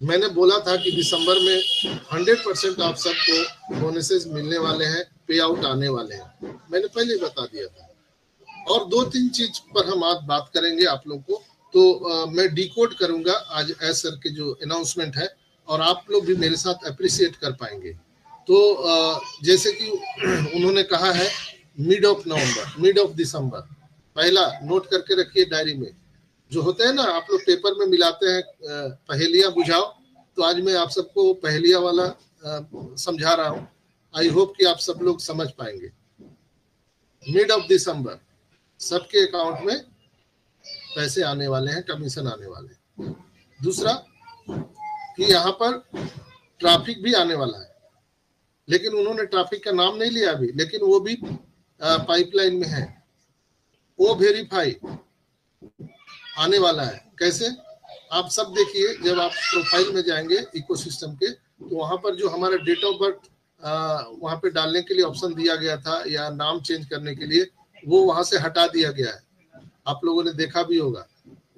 मैंने बोला था कि दिसंबर में 100% आप सबको बोनसेस मिलने वाले हैं, पे आउट आने वाले हैं, मैंने पहले बता दिया था। और 2-3 चीज पर हम आज बात करेंगे आप लोग को, तो मैं डिकोड करूंगा आज एस सर के जो अनाउंसमेंट है, और आप लोग भी मेरे साथ अप्रिशिएट कर पाएंगे। तो जैसे कि उन्होंने कहा है mid of November, mid of December, पहला नोट करके रखिए डायरी में। जो होते हैं ना, आप लोग पेपर में मिलाते हैं पहेलियां बुझाओ, तो आज मैं आप सबको पहेलियां वाला समझा रहा हूं। आई होप कि आप सब लोग समझ पाएंगे। मिड ऑफ दिसंबर सबके अकाउंट में पैसे आने वाले हैं, कमीशन आने वाले हैं। दूसरा कि यहाँ पर ट्रैफिक भी आने वाला है, लेकिन उन्होंने ट्रैफिक का नाम नहीं लिया अभी, लेकिन वो भी पाइपलाइन में है। वो वेरीफाई आने वाला है। कैसे? आप सब देखिए, जब आप प्रोफाइल में जाएंगे इकोसिस्टम के, तो वहां पर जो हमारा डेट ऑफ बर्थ वहां पे डालने के लिए ऑप्शन दिया गया था, या नाम चेंज करने के लिए, वो वहां से हटा दिया गया है। आप लोगों ने देखा भी होगा,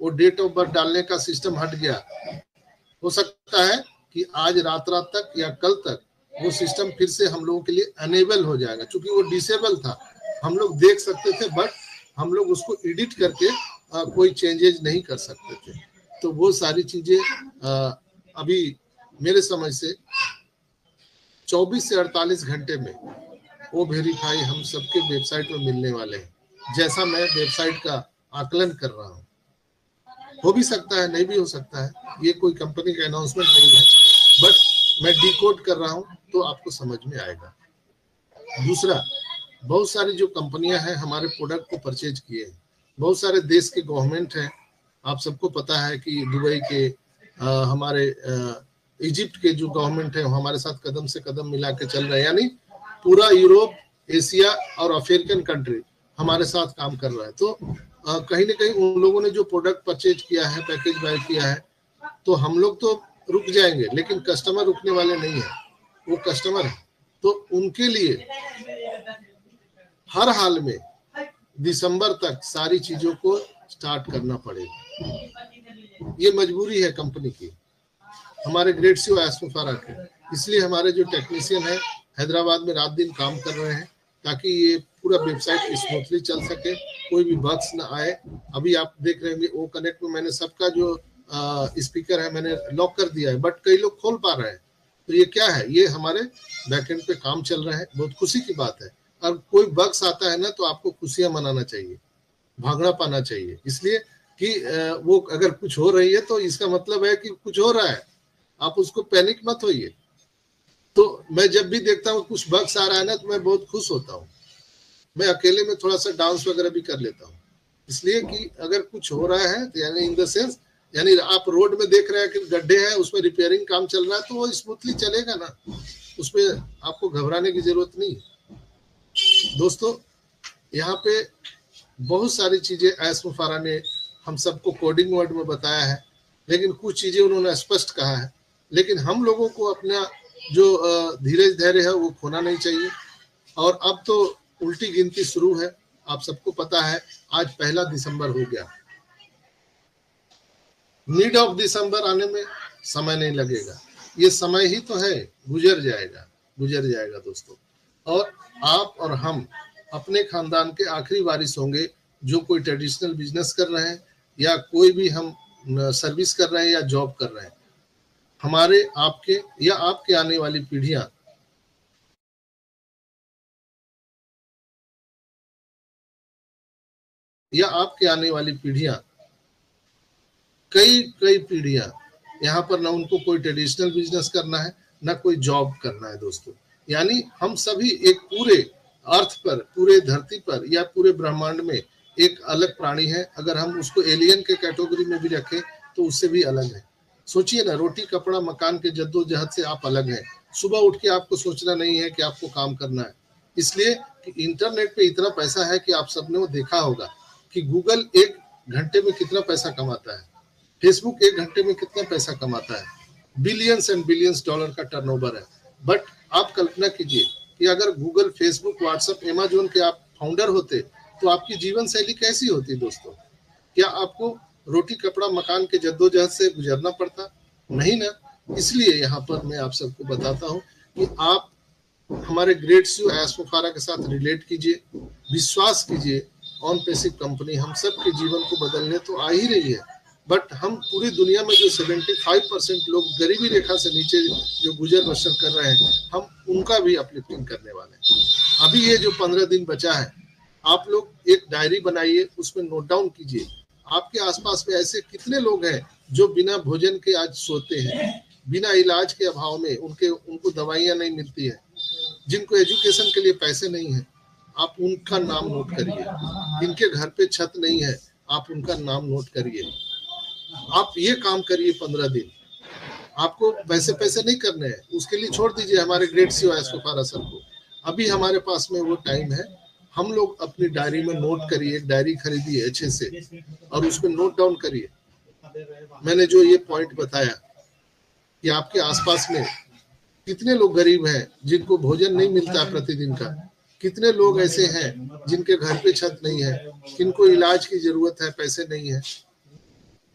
वो डेट ऑफ बर्थ डालने का सिस्टम हट गया। हो सकता है कि आज रात तक या कल तक वो सिस्टम फिर से हम लोगों के लिए अनेबल हो जाएगा, क्योंकि वो डिसेबल था। हम लोग देख सकते थे, बट हम लोग उसको एडिट करके कोई चेंजेज नहीं कर सकते थे। तो वो सारी चीजें अभी मेरे समझ से 24 से 48 घंटे में वो वेरीफाई हम सबके वेबसाइट में मिलने वाले हैं, जैसा मैं वेबसाइट का आकलन कर रहा हूँ। हो भी सकता है, नहीं भी हो सकता है, ये कोई कंपनी का अनाउंसमेंट नहीं है, बट मैं डिकोड कर रहा हूँ तो आपको समझ में आएगा। दूसरा, बहुत सारी जो कंपनियां हैं हमारे प्रोडक्ट को परचेज किए हैं, बहुत सारे देश के गवर्नमेंट हैं। आप सबको पता है कि दुबई के, हमारे इजिप्ट के जो गवर्नमेंट है, हमारे साथ कदम से कदम मिला के चल रहे हैं। यानी पूरा यूरोप, एशिया और अफ्रीकन कंट्री हमारे साथ काम कर रहा है। तो कहीं ना कहीं उन लोगों ने जो प्रोडक्ट परचेज किया है, पैकेज बाय किया है, तो हम लोग तो रुक जाएंगे, लेकिन कस्टमर रुकने वाले नहीं है, वो कस्टमर है। तो उनके लिए हर हाल में दिसंबर तक सारी चीजों को स्टार्ट करना पड़ेगा। ये मजबूरी है कंपनी की, हमारे ग्रेट सीईओ एसमुफारा के। इसलिए हमारे जो टेक्नीशियन है हैदराबाद में रात दिन काम कर रहे हैं, ताकि ये पूरा वेबसाइट स्मूथली चल सके, कोई भी बग्स ना आए। अभी आप देख रहे हैं वो कनेक्ट में मैंने सबका जो स्पीकर है मैंने लॉक कर दिया है, बट कई लोग खोल पा रहे हैं। तो ये क्या है? ये हमारे बैकएंड पे काम चल रहा है, बहुत खुशी की बात है। और कोई बग्स आता है ना, तो आपको खुशियां मनाना चाहिए, भागना पाना चाहिए, इसलिए कि वो अगर कुछ हो रही है तो इसका मतलब है कि कुछ हो रहा है, आप उसको पैनिक मत होइए। तो मैं जब भी देखता हूँ कुछ बग्स आ रहा है ना, तो मैं बहुत खुश होता हूँ। मैं अकेले में थोड़ा सा डांस वगैरह भी कर लेता हूँ, इसलिए कि अगर कुछ हो रहा है तो यानी इन द सेंस, यानी आप रोड में देख रहे हैं कि गड्ढे हैं, उसमें रिपेयरिंग काम चल रहा है, तो वो स्मूथली चलेगा ना, उसमें आपको घबराने की जरूरत नहीं। दोस्तों, यहाँ पे बहुत सारी चीजें एसमुफारा ने हम सबको कोडिंग वर्ड में बताया है, लेकिन कुछ चीजें उन्होंने स्पष्ट कहा है। लेकिन हम लोगों को अपना जो धीरज धैर्य है वो खोना नहीं चाहिए। और अब तो उल्टी गिनती शुरू है, आप सबको पता है आज 1 दिसंबर हो गया। मिड ऑफ दिसंबर आने में समय नहीं लगेगा, ये समय ही तो है, गुजर जाएगा, गुजर जाएगा दोस्तों। और आप और हम अपने खानदान के आखिरी वारिस होंगे, जो कोई ट्रेडिशनल बिजनेस कर रहे हैं या कोई भी हम सर्विस कर रहे हैं या जॉब कर रहे हैं। हमारे, आपके या आपके आने वाली पीढ़ियां या आपके आने वाली पीढ़ियां, कई कई पीढ़ियां, यहाँ पर ना उनको कोई ट्रेडिशनल बिजनेस करना है, ना कोई जॉब करना है दोस्तों। यानी हम सभी एक पूरे अर्थ पर, पूरे धरती पर या पूरे ब्रह्मांड में एक अलग प्राणी है। अगर हम उसको एलियन के कैटेगरी में भी रखें तो उससे भी अलग है। सोचिए ना, रोटी कपड़ा मकान के जद्दोजहद से आप अलग हैं। सुबह उठ के आपको सोचना नहीं है कि आपको काम करना है, इसलिए कि इंटरनेट पे इतना पैसा है कि आप सबने वो देखा होगा कि गूगल 1 घंटे में कितना पैसा कमाता है, फेसबुक 1 घंटे में कितना पैसा कमाता है, बिलियंस एंड बिलियंस डॉलर का टर्नओवर है। बट आप कल्पना कीजिए कि अगर गूगल, फेसबुक, व्हाट्सएप, अमेजोन के आप फाउंडर होते तो आपकी जीवन शैली कैसी होती दोस्तों? क्या आपको रोटी कपड़ा मकान के जद्दोजहद से गुजरना पड़ता? नहीं ना। इसलिए यहाँ पर मैं आप सबको बताता हूँ कि आप हमारे ग्रेट सी एस्पोफारा के साथ रिलेट कीजिए, विश्वास कीजिए। ऑन पैसिव कंपनी हम सब के जीवन को बदलने तो आ ही रही है, बट हम पूरी दुनिया में जो 75% लोग गरीबी रेखा से नीचे जो गुजर बसर कर रहे हैं, हम उनका भी अपलिफ्टिंग करने वाले हैं। अभी ये जो 15 दिन बचा है, आप लोग एक डायरी बनाइए, उसमें नोट डाउन कीजिए आपके आसपास में ऐसे कितने लोग हैं जो बिना भोजन के आज सोते हैं, बिना इलाज के अभाव में उनको दवाइयां नहीं मिलती है, जिनको एजुकेशन के लिए पैसे नहीं है। आप उनका नाम नोट करिए। जिनके घर पे छत नहीं है, आप उनका नाम नोट करिए। आप ये काम करिए 15 दिन। आपको पैसे नहीं करने हैं, उसके लिए छोड़ दीजिए हमारे ग्रेट सी एस्पोफारा सर को। अभी हमारे पास में वो टाइम है। हम लोग अपनी डायरी में नोट करिए, एक डायरी खरीदिए अच्छे से और उसमें नोट डाउन करिए। मैंने जो ये पॉइंट बताया कि आपके आसपास में कितने लोग गरीब हैं जिनको भोजन नहीं मिलता प्रतिदिन का, कितने लोग ऐसे हैं जिनके घर पे छत नहीं है, किनको इलाज की जरूरत है, पैसे नहीं है,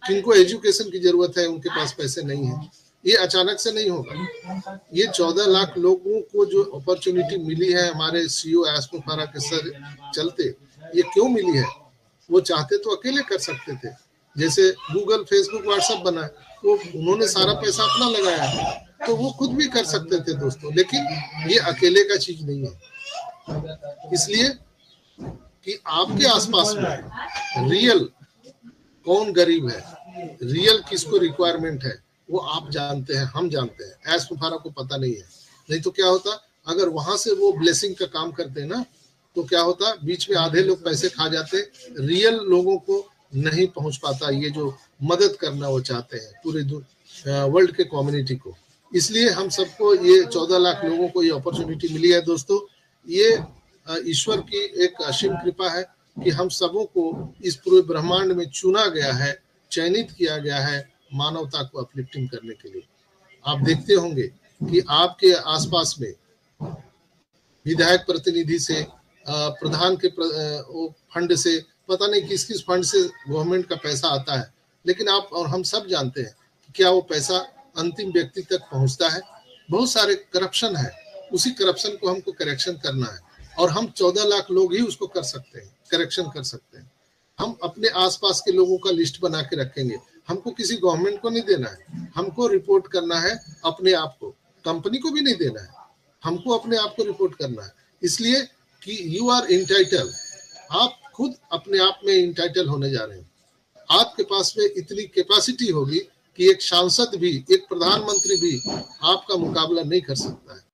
किनको एजुकेशन की जरूरत है, उनके पास पैसे नहीं है। ये अचानक से नहीं होगा। ये 14 लाख लोगों को जो अपॉर्चुनिटी मिली है हमारे सीईओ एस्पोफारा के सर चलते, ये क्यों मिली है? वो चाहते तो अकेले कर सकते थे, जैसे गूगल, फेसबुक, व्हाट्सएप बना, वो उन्होंने सारा पैसा अपना लगाया है, तो वो खुद भी कर सकते थे दोस्तों, लेकिन ये अकेले का चीज नहीं है। इसलिए कि आपके आसपास में रियल कौन गरीब है, रियल किसको रिक्वायरमेंट है, वो आप जानते हैं, हम जानते हैं। एस्पोफारा को पता नहीं है। नहीं तो क्या होता, अगर वहां से वो ब्लेसिंग का काम करते ना, तो क्या होता, बीच में आधे लोग पैसे खा जाते, रियल लोगों को नहीं पहुंच पाता ये जो मदद करना वो चाहते हैं पूरे वर्ल्ड के कम्युनिटी को। इसलिए हम सबको ये 14 लाख लोगों को ये अपॉर्चुनिटी मिली है दोस्तों। ये ईश्वर की एक असीम कृपा है कि हम सबों को इस पूरे ब्रह्मांड में चुना गया है, चयनित किया गया है मानवता को अपलिफ्टिंग करने के लिए। आप देखते होंगे कि आपके आसपास में विधायक प्रतिनिधि से, प्रधान के फंड से, पता नहीं किस किस फंड से गवर्नमेंट का पैसा आता है, लेकिन आप और हम सब जानते हैं कि क्या वो पैसा अंतिम व्यक्ति तक पहुंचता है? बहुत सारे करप्शन है, उसी करप्शन को हमको करेक्शन करना है और हम 14 लाख लोग ही उसको कर सकते हैं, करेक्शन कर सकते हैं। हम अपने आसपास के लोगों का लिस्ट बना के रखेंगे। हमको किसी गवर्नमेंट को नहीं देना है, हमको रिपोर्ट करना है अपने आप को, कंपनी को भी नहीं देना है, हमको अपने आप को रिपोर्ट करना है। इसलिए कि यू आर इंटाइटल, आप खुद अपने आप में इंटाइटल होने जा रहे हैं। आपके पास में इतनी कैपेसिटी होगी कि एक सांसद भी, एक प्रधानमंत्री भी आपका मुकाबला नहीं कर सकता है।